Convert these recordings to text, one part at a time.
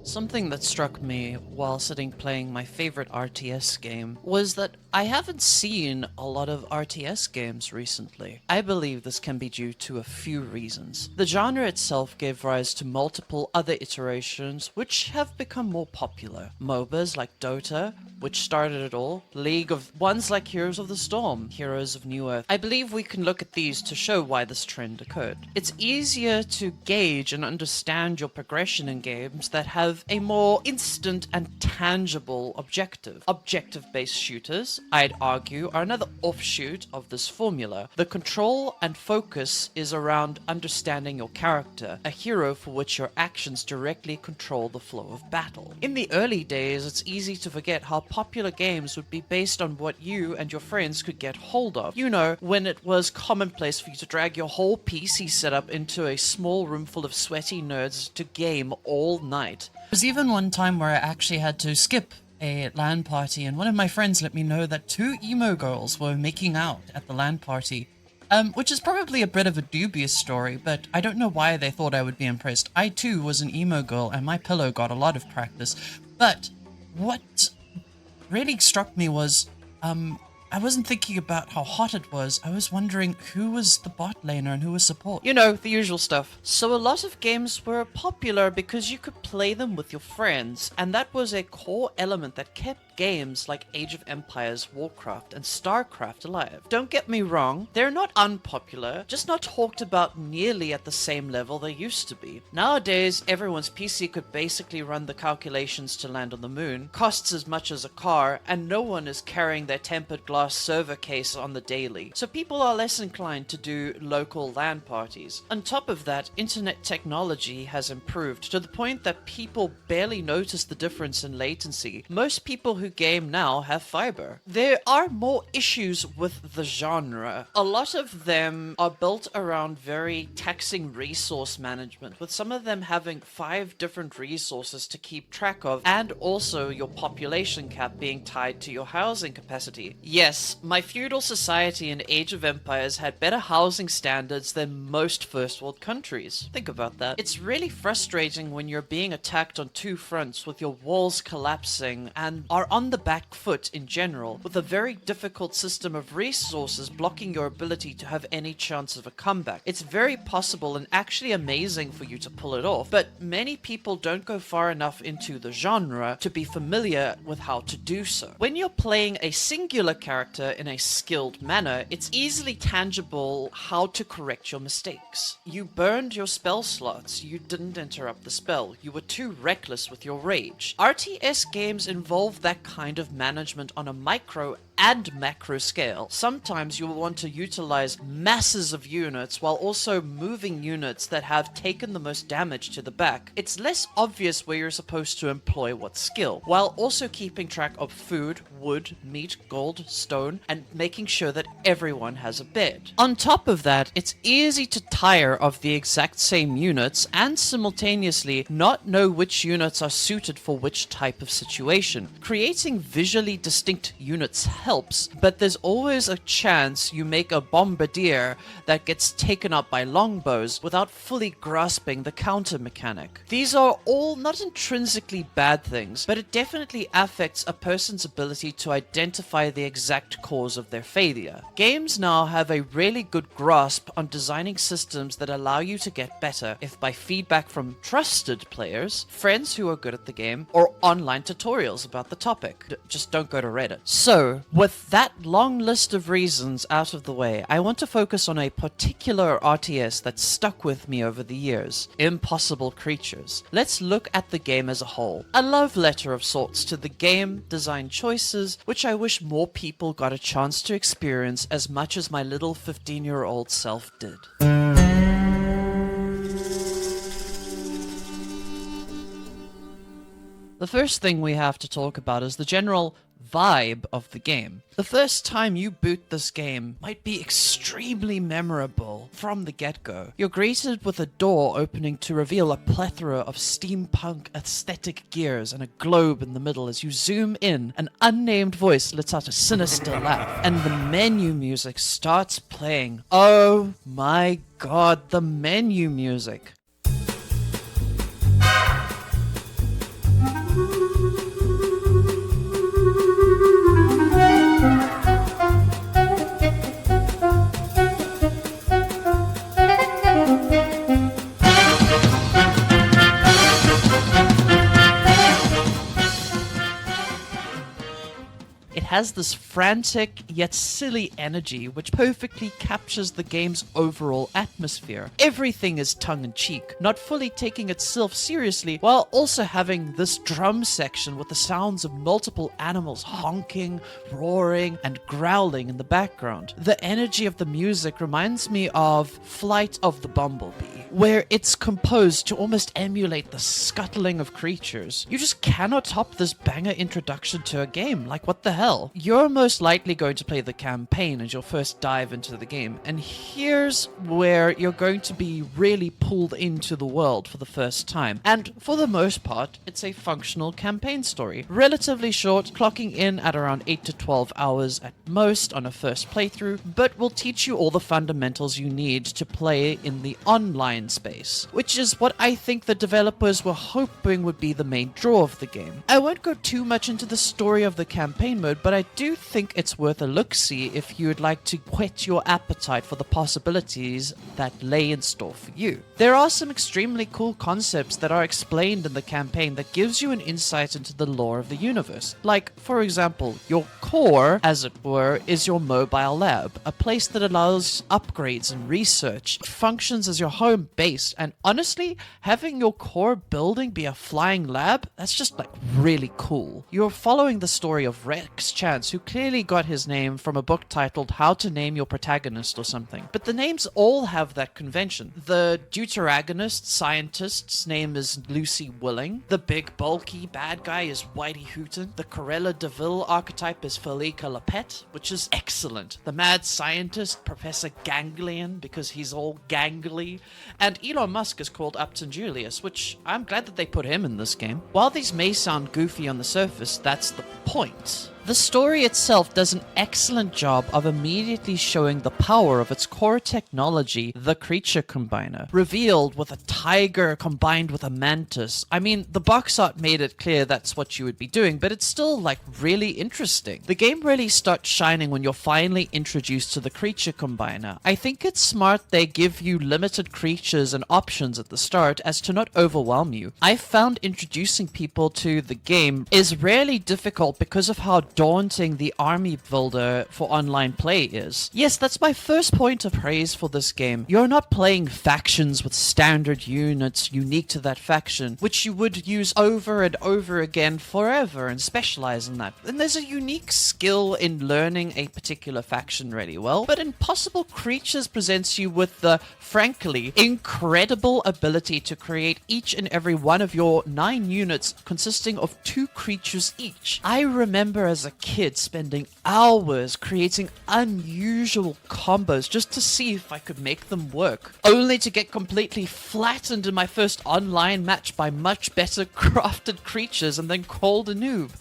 Something that struck me while sitting playing my favorite RTS game was that I haven't seen a lot of RTS games recently. I believe this can be due to a few reasons. The genre itself gave rise to multiple other iterations which have become more popular. MOBAs like Dota, which started it all, League of ones like Heroes of the Storm, Heroes of New Earth. I believe we can look at these to show why this trend occurred. It's easier to gauge and understand your progression in games that have a more instant and tangible objective. Objective-based shooters, I'd argue, are another offshoot of this formula. The control and focus is around understanding your character, a hero for which your actions directly control the flow of battle. In the early days, it's easy to forget how popular games would be based on what you and your friends could get hold of. You know, when it was commonplace for you to drag your whole PC setup into a small room full of sweaty nerds to game all night. There was even one time where I actually had to skip a LAN party, and one of my friends let me know that two emo girls were making out at the LAN party. Which is probably a bit of a dubious story, but I don't know why they thought I would be impressed. I too was an emo girl, and my pillow got a lot of practice. But what really struck me was, I wasn't thinking about how hot it was. I was wondering who was the bot laner and who was support. You know, the usual stuff. So a lot of games were popular because you could play them with your friends, and that was a core element that kept games like Age of Empires, Warcraft, and StarCraft alive. Don't get me wrong, they're not unpopular, just not talked about nearly at the same level they used to be. Nowadays, everyone's PC could basically run the calculations to land on the moon, costs as much as a car, and no one is carrying their tempered glass server case on the daily, so people are less inclined to do local LAN parties. On top of that, internet technology has improved to the point that people barely notice the difference in latency. Most people who game now have fiber. There are more issues with the genre. A lot of them are built around very taxing resource management, with some of them having 5 different resources to keep track of, and also your population cap being tied to your housing capacity. Yes, my feudal society in Age of Empires had better housing standards than most first world countries. Think about that. It's really frustrating when you're being attacked on 2 fronts with your walls collapsing and are on the back foot in general, with a very difficult system of resources blocking your ability to have any chance of a comeback. It's very possible and actually amazing for you to pull it off, but many people don't go far enough into the genre to be familiar with how to do so. When you're playing a singular character in a skilled manner, it's easily tangible how to correct your mistakes. You burned your spell slots, you didn't interrupt the spell, you were too reckless with your rage. RTS games involve that kind of management on a micro and macro scale. Sometimes you will want to utilize masses of units while also moving units that have taken the most damage to the back. It's less obvious where you're supposed to employ what skill, while also keeping track of food, wood, meat, gold, stone, and making sure that everyone has a bed. On top of that, it's easy to tire of the exact same units and simultaneously not know which units are suited for which type of situation. Creating visually distinct units helps, but there's always a chance you make a bombardier that gets taken up by longbows without fully grasping the counter mechanic. These are all not intrinsically bad things, but it definitely affects a person's ability to identify the exact cause of their failure. Games now have a really good grasp on designing systems that allow you to get better, if by feedback from trusted players, friends who are good at the game, or online tutorials about the topic. Just don't go to Reddit. So, with that long list of reasons out of the way, I want to focus on a particular RTS that stuck with me over the years: Impossible Creatures. Let's look at the game as a whole. A love letter of sorts to the game, design choices, which I wish more people got a chance to experience as much as my little 15-year-old self did. The first thing we have to talk about is the general vibe of the game. The first time you boot this game might be extremely memorable from the get-go. You're greeted with a door opening to reveal a plethora of steampunk aesthetic gears and a globe in the middle. As you zoom in, an unnamed voice lets out a sinister laugh, and the menu music starts playing. Oh my god, the menu music. has this frantic yet silly energy which perfectly captures the game's overall atmosphere. Everything is tongue-in-cheek, not fully taking itself seriously, while also having this drum section with the sounds of multiple animals honking, roaring, and growling in the background. The energy of the music reminds me of Flight of the Bumblebee, where it's composed to almost emulate the scuttling of creatures. You just cannot top this banger introduction to a game. Like, what the hell? You're most likely going to play the campaign as your first dive into the game, and here's where you're going to be really pulled into the world for the first time. And for the most part, it's a functional campaign story. Relatively short, clocking in at around 8 to 12 hours at most on a first playthrough, but will teach you all the fundamentals you need to play in the online space, which is what I think the developers were hoping would be the main draw of the game. I won't go too much into the story of the campaign mode, but I do think it's worth a look-see if you would like to whet your appetite for the possibilities that lay in store for you. There are some extremely cool concepts that are explained in the campaign that gives you an insight into the lore of the universe. Like, for example, your core, as it were, is your mobile lab, a place that allows upgrades and research. It functions as your home base, and honestly, having your core building be a flying lab, that's just like really cool. You're following the story of Rex Chance, who clearly got his name from a book titled How to Name Your Protagonist or something. But the names all have that convention. The deuteragonist scientist's name is Lucy Willing. The big bulky bad guy is Whitey Hooten. The Corella DeVille archetype is Felica Lapette, which is excellent. The mad scientist, Professor Ganglion, because he's all gangly. And Elon Musk is called Upton Julius, which I'm glad that they put him in this game. While these may sound goofy on the surface, that's the point. The story itself does an excellent job of immediately showing the power of its core technology, the Creature Combiner, revealed with a tiger combined with a mantis. I mean, the box art made it clear that's what you would be doing, but it's still, like, really interesting. The game really starts shining when you're finally introduced to the Creature Combiner. I think it's smart they give you limited creatures and options at the start as to not overwhelm you. I found introducing people to the game is rarely difficult because of how daunting the army builder for online play is. Yes, that's my first point of praise for this game. You're not playing factions with standard units unique to that faction, which you would use over and over again forever and specialize in that. And there's a unique skill in learning a particular faction really well, but Impossible Creatures presents you with the, frankly, incredible ability to create each and every one of your 9 units consisting of 2 creatures each. I remember as a kid spending hours creating unusual combos just to see if I could make them work, only to get completely flattened in my first online match by much better crafted creatures and then called a noob.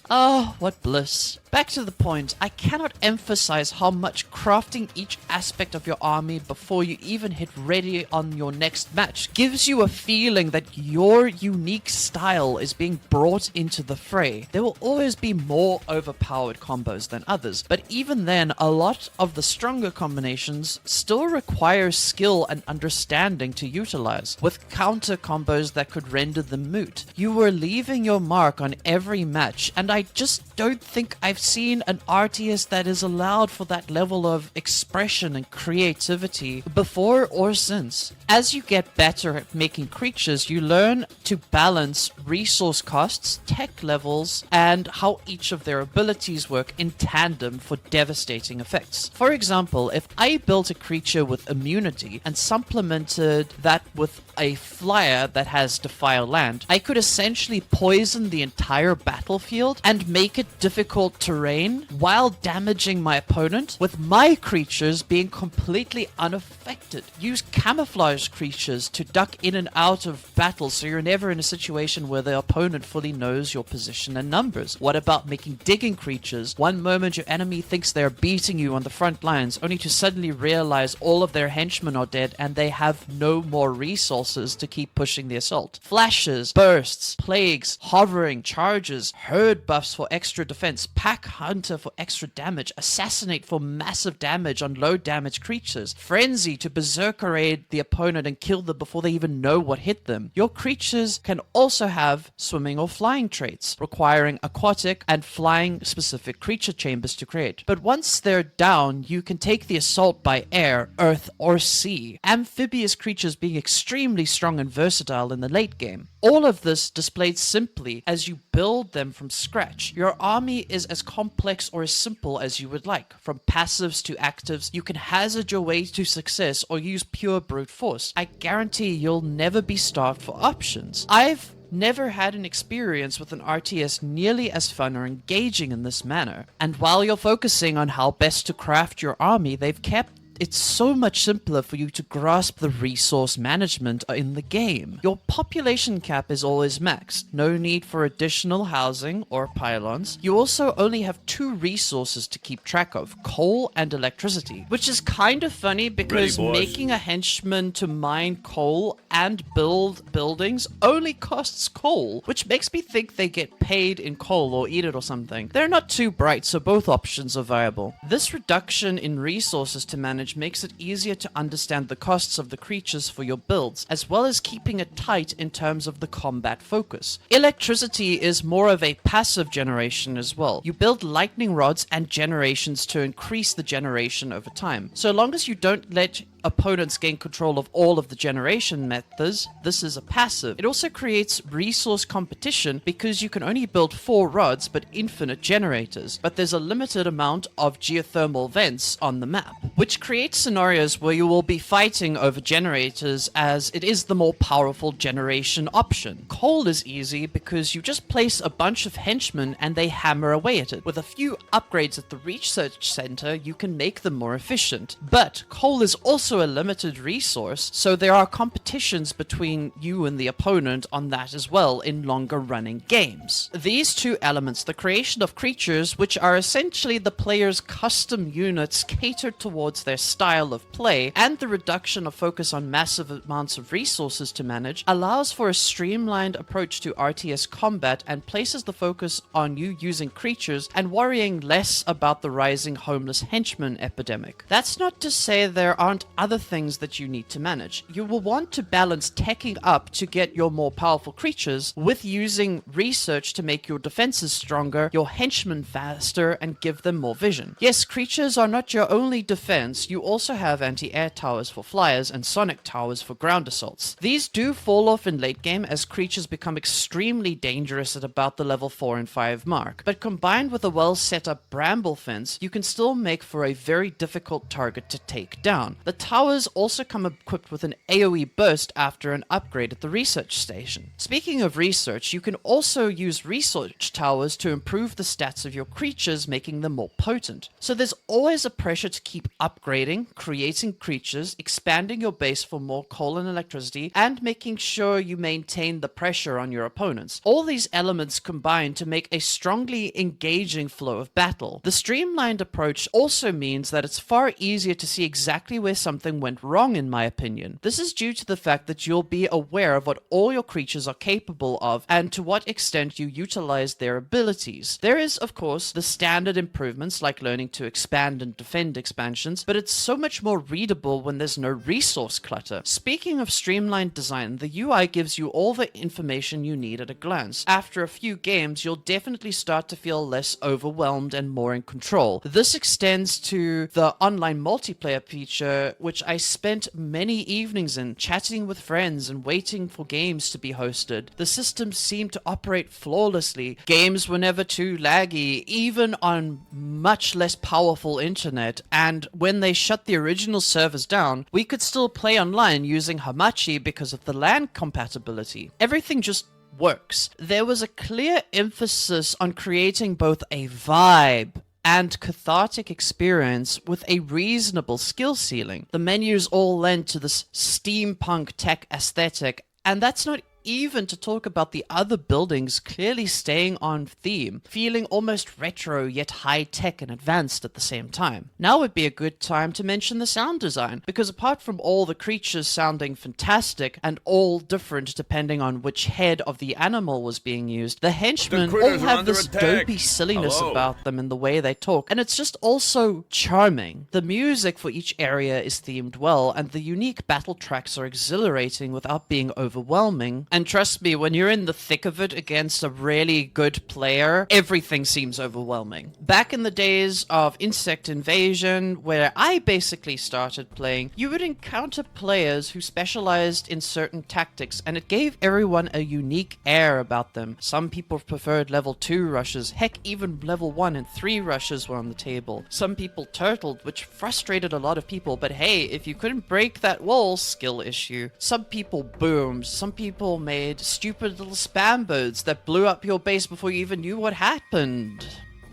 Oh, what bliss. Back to the point, I cannot emphasize how much crafting each aspect of your army before you even hit ready on your next match gives you a feeling that your unique style is being brought into the fray. There will always be more overpowered combos than others, but even then, a lot of the stronger combinations still require skill and understanding to utilize, with counter combos that could render them moot. You were leaving your mark on every match, and I just don't think I've seen an RTS that is allowed for that level of expression and creativity before or since. As you get better at making creatures, you learn to balance resource costs, tech levels, and how each of their abilities work in tandem for devastating effects. For example, if I built a creature with immunity and supplemented that with a flyer that has Defile Land, I could essentially poison the entire battlefield and make it difficult terrain while damaging my opponent, with my creatures being completely unaffected. Use camouflage creatures to duck in and out of battle so you're never in a situation where the opponent fully knows your position and numbers. What about making digging creatures? One moment your enemy thinks they're beating you on the front lines, only to suddenly realize all of their henchmen are dead and they have no more resources to keep pushing the assault. Flashes, bursts, plagues, hovering, charges, herd buffs for extra defense, Pack Hunter for extra damage, Assassinate for massive damage on low damage creatures, Frenzy to berserkerade the opponent and kill them before they even know what hit them. Your creatures can also have swimming or flying traits, requiring aquatic and flying specific creature chambers to create. But once they're down, you can take the assault by air, earth, or sea, amphibious creatures being extremely strong and versatile in the late game. All of this displayed simply as you build them from scratch. Your army is as complex or as simple as you would like. From passives to actives, you can hazard your way to success or use pure brute force. I guarantee you'll never be starved for options. I've never had an experience with an RTS nearly as fun or engaging in this manner. And while you're focusing on how best to craft your army, they've kept it's so much simpler for you to grasp the resource management in the game. Your population cap is always maxed. No need for additional housing or pylons. You also only have 2 resources to keep track of, coal and electricity, which is kind of funny because making a henchman to mine coal and build buildings only costs coal, which makes me think they get paid in coal or eat it or something. They're not too bright, so both options are viable. This reduction in resources to manage makes it easier to understand the costs of the creatures for your builds, as well as keeping it tight in terms of the combat focus. Electricity is more of a passive generation as well. You build lightning rods and generations to increase the generation over time. So long as you don't let opponents gain control of all of the generation methods, this is a passive. It also creates resource competition because you can only build 4 rods but infinite generators, but there's a limited amount of geothermal vents on the map, which creates scenarios where you will be fighting over generators as it is the more powerful generation option. Coal is easy because you just place a bunch of henchmen and they hammer away at it. With a few upgrades at the research center, you can make them more efficient. But coal is also a limited resource, so there are competitions between you and the opponent on that as well in longer running games. These 2 elements, the creation of creatures, which are essentially the player's custom units catered towards their style of play, and the reduction of focus on massive amounts of resources to manage, allows for a streamlined approach to RTS combat and places the focus on you using creatures and worrying less about the rising homeless henchman epidemic. That's not to say there aren't other things that you need to manage. You will want to balance teching up to get your more powerful creatures with using research to make your defenses stronger, your henchmen faster, and give them more vision. Yes, creatures are not your only defense. You also have anti-air towers for flyers and sonic towers for ground assaults. These do fall off in late game as creatures become extremely dangerous at about the level 4 and 5 mark, but combined with a well set up bramble fence, you can still make for a very difficult target to take down. The towers also come equipped with an AoE burst after an upgrade at the research station. Speaking of research, you can also use research towers to improve the stats of your creatures, making them more potent. So there's always a pressure to keep upgrading, creating creatures, expanding your base for more coal and electricity, and making sure you maintain the pressure on your opponents. All these elements combine to make a strongly engaging flow of battle. The streamlined approach also means that it's far easier to see exactly where something went wrong, in my opinion. This is due to the fact that you'll be aware of what all your creatures are capable of and to what extent you utilize their abilities. There is, of course, the standard improvements like learning to expand and defend expansions, but it's so much more readable when there's no resource clutter. Speaking of streamlined design, the UI gives you all the information you need at a glance. After a few games, you'll definitely start to feel less overwhelmed and more in control. This extends to the online multiplayer feature, which I spent many evenings in, chatting with friends and waiting for games to be hosted. The system seemed to operate flawlessly. Games were never too laggy, even on much less powerful internet, and when they shut the original servers down, we could still play online using Hamachi because of the LAN compatibility. Everything just works. There was a clear emphasis on creating both a vibe and cathartic experience with a reasonable skill ceiling. The menus all lend to this steampunk tech aesthetic, and that's not even to talk about the other buildings clearly staying on theme, feeling almost retro yet high-tech and advanced at the same time. Now would be a good time to mention the sound design, because apart from all the creatures sounding fantastic and all different depending on which head of the animal was being used, the henchmen all have this dopey silliness about them in the way they talk, and it's just also charming. The music for each area is themed well, and the unique battle tracks are exhilarating without being overwhelming. And trust me, when you're in the thick of it against a really good player, everything seems overwhelming. Back in the days of Insect Invasion, where I basically started playing, you would encounter players who specialized in certain tactics, and it gave everyone a unique air about them. Some people preferred level 2 rushes, heck, even level 1 and 3 rushes were on the table. Some people turtled, which frustrated a lot of people, but hey, if you couldn't break that wall, skill issue. Some people boomed, some people made stupid little spam birds that blew up your base before you even knew what happened.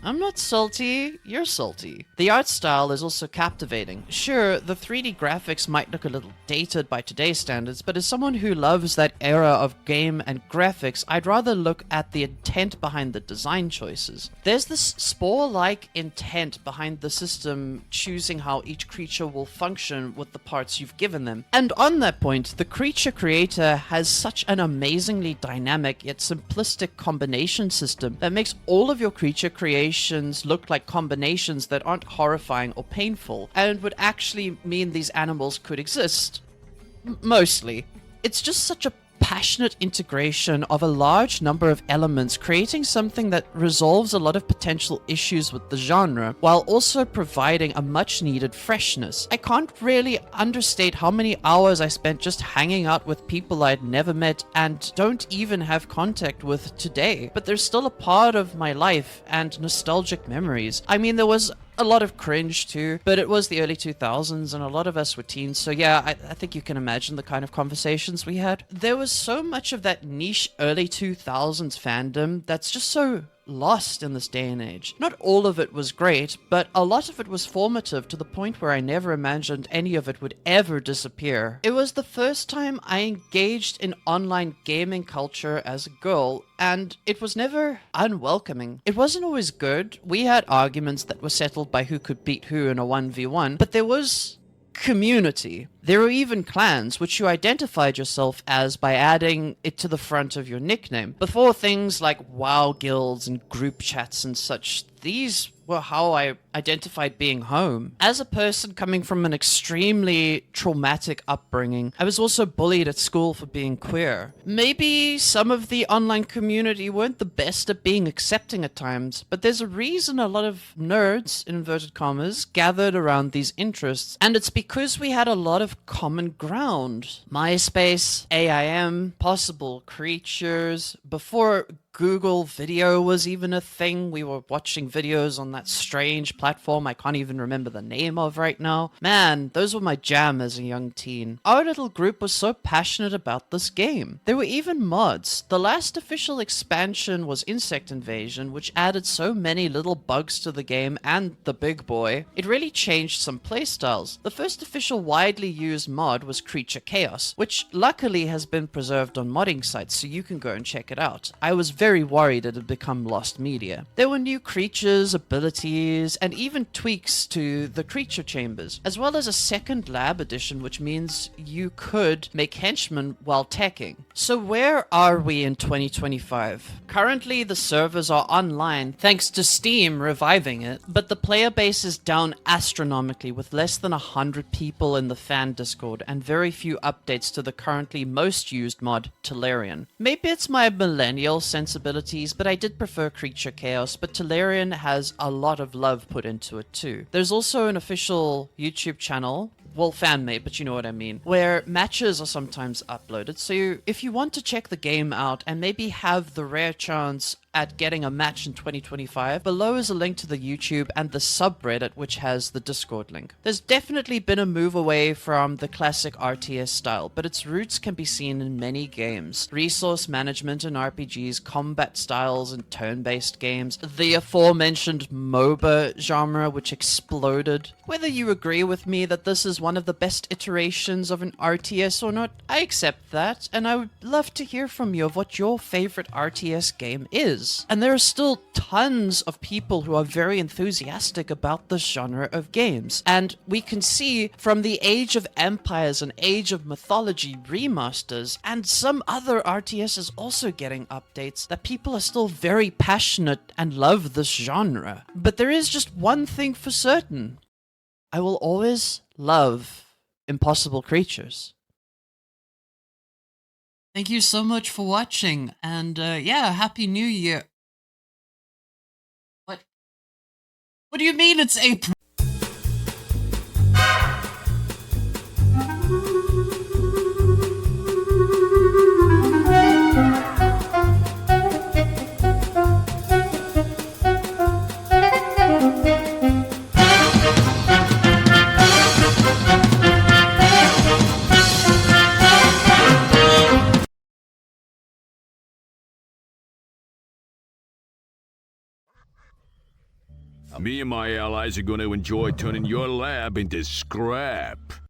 I'm not salty, you're salty. The art style is also captivating. Sure, the 3D graphics might look a little dated by today's standards, but as someone who loves that era of game and graphics, I'd rather look at the intent behind the design choices. There's this Spore-like intent behind the system choosing how each creature will function with the parts you've given them. And on that point, the creature creator has such an amazingly dynamic yet simplistic combination system that makes all of your creature creations look like combinations that aren't horrifying or painful, and would actually mean these animals could exist. Mostly. It's just such a passionate integration of a large number of elements, creating something that resolves a lot of potential issues with the genre, while also providing a much needed freshness. I can't really understate how many hours I spent just hanging out with people I'd never met and don't even have contact with today, but they're still a part of my life and nostalgic memories. I mean, there was a lot of cringe too, but it was the early 2000s and a lot of us were teens, so yeah, I think you can imagine the kind of conversations we had. There was so much of that niche early 2000s fandom that's just so lost in this day and age. Not all of it was great, but a lot of it was formative to the point where I never imagined any of it would ever disappear. It was the first time I engaged in online gaming culture as a girl, and it was never unwelcoming. It wasn't always good. We had arguments that were settled by who could beat who in a 1v1, but there was community. There were even clans, which you identified yourself as by adding it to the front of your nickname. Before things like WoW guilds and group chats and such, these were how I identified being home. As a person coming from an extremely traumatic upbringing, I was also bullied at school for being queer. Maybe some of the online community weren't the best at being accepting at times, but there's a reason a lot of nerds, in inverted commas, gathered around these interests, and it's because we had a lot of common ground. MySpace, AIM, Possible Creatures, before Google Video was even a thing. We were watching videos on that strange platform I can't even remember the name of right now. Man, those were my jam as a young teen. Our little group was so passionate about this game. There were even mods. The last official expansion was Insect Invasion, which added so many little bugs to the game and the big boy. It really changed some playstyles. The first official widely used mod was Creature Chaos, which luckily has been preserved on modding sites, so you can go and check it out. I was very worried it had become lost media. There were new creatures, abilities, and even tweaks to the creature chambers, as well as a second lab edition, which means you could make henchmen while teching. So where are we in 2025? Currently, the servers are online thanks to Steam reviving it, but the player base is down astronomically with less than 100 people in the fan Discord and very few updates to the currently most used mod, Tolarian. Maybe it's my millennial sensibilities, but I did prefer Creature Chaos, but Tolarian has a lot of love put into it too. There's also an official YouTube channel, well, fan-made, but you know what I mean, where matches are sometimes uploaded, so if you want to check the game out and maybe have the rare chance at getting a match in 2025, below is a link to the YouTube and the subreddit, which has the Discord link. There's definitely been a move away from the classic RTS style, but its roots can be seen in many games. Resource management in RPGs, combat styles in turn-based games, the aforementioned MOBA genre, which exploded. Whether you agree with me that this is one of the best iterations of an RTS or not, I accept that, and I would love to hear from you of what your favorite RTS game is. And there are still tons of people who are very enthusiastic about this genre of games, and we can see from the Age of Empires and Age of Mythology remasters, and some other RTSs also getting updates, that people are still very passionate and love this genre. But there is just one thing for certain. I will always love Impossible Creatures. Thank you so much for watching, and yeah, Happy New Year. What? What do you mean it's April? Me and my allies are going to enjoy turning your lab into scrap.